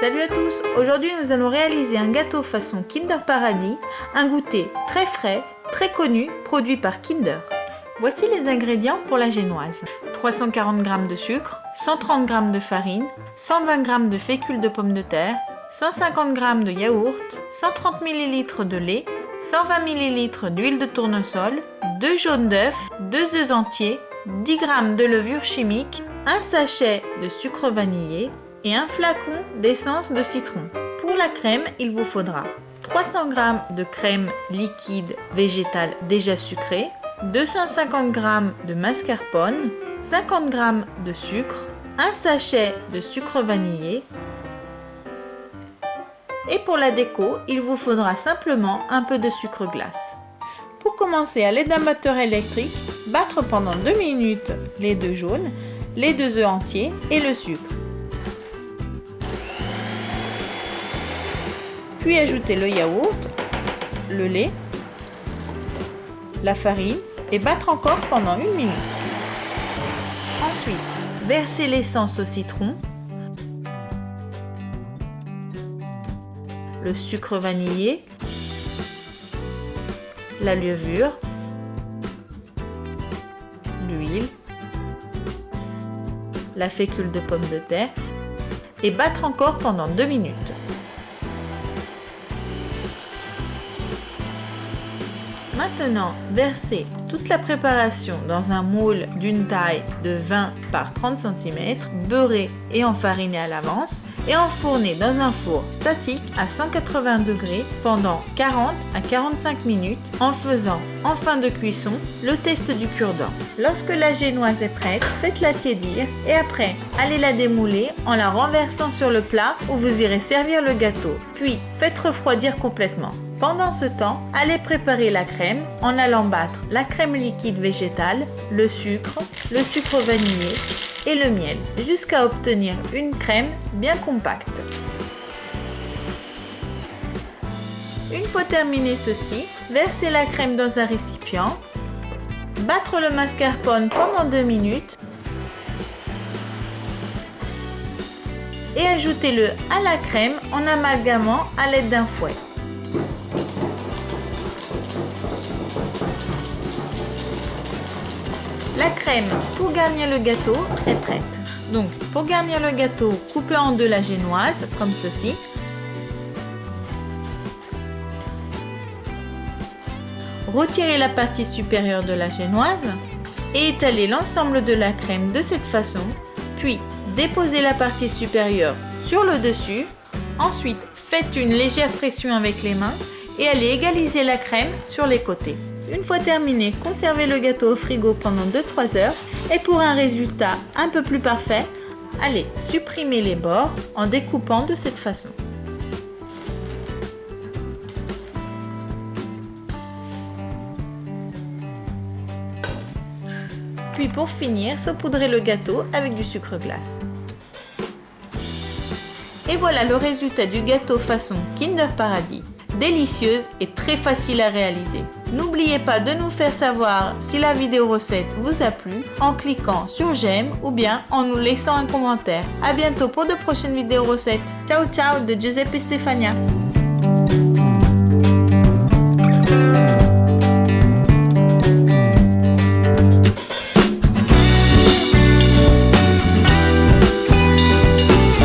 Salut à tous! Aujourd'hui nous allons réaliser un gâteau façon Kinder Paradis, un goûter très frais, très connu, produit par Kinder. Voici les ingrédients pour la génoise. 340 g de sucre, 130 g de farine, 120 g de fécule de pommes de terre, 150 g de yaourt, 130 ml de lait, 120 ml d'huile de tournesol, 2 jaunes d'œufs, 2 œufs entiers, 10 g de levure chimique, un sachet de sucre vanillé et un flacon d'essence de citron. Pour la crème, il vous faudra 300 g de crème liquide végétale déjà sucrée, 250 g de mascarpone, 50 g de sucre, un sachet de sucre vanillé. Et pour la déco, il vous faudra simplement un peu de sucre glace. Pour commencer, à l'aide d'un batteur électrique, battre pendant 2 minutes les 2 jaunes, les 2 œufs entiers et le sucre. Puis ajouter le yaourt, le lait, la farine et battre encore pendant 1 minute. Ensuite, verser l'essence au citron, le sucre vanillé, la levure, l'huile, la fécule de pommes de terre et battre encore pendant 2 minutes. Maintenant, versez toute la préparation dans un moule d'une taille de 20 par 30 cm, beurré et enfariné à l'avance, et enfourné dans un four statique à 180 degrés pendant 40 à 45 minutes en faisant en fin de cuisson le test du cure-dent. Lorsque la génoise est prête, faites-la tiédir et après, allez la démouler en la renversant sur le plat où vous irez servir le gâteau. Puis, faites refroidir complètement. Pendant ce temps, allez préparer la crème en allant battre la crème liquide végétale, le sucre vanillé et le miel jusqu'à obtenir une crème bien compacte. Une fois terminé ceci, versez la crème dans un récipient, battre le mascarpone pendant 2 minutes et ajoutez-le à la crème en amalgamant à l'aide d'un fouet. La crème pour garnir le gâteau est prête. Donc, pour garnir le gâteau, coupez en deux la génoise, comme ceci. Retirez la partie supérieure de la génoise et étalez l'ensemble de la crème de cette façon. Puis, déposez la partie supérieure sur le dessus. Ensuite, faites une légère pression avec les mains et allez égaliser la crème sur les côtés. Une fois terminé, conservez le gâteau au frigo pendant 2-3 heures et pour un résultat un peu plus parfait, allez supprimer les bords en découpant de cette façon. Puis pour finir, saupoudrez le gâteau avec du sucre glace. Et voilà le résultat du gâteau façon Kinder Paradis. Délicieuse et très facile à réaliser. N'oubliez pas de nous faire savoir si la vidéo recette vous a plu en cliquant sur j'aime ou bien en nous laissant un commentaire. À bientôt pour de prochaines vidéos recettes. Ciao ciao de Giuseppe Stefania.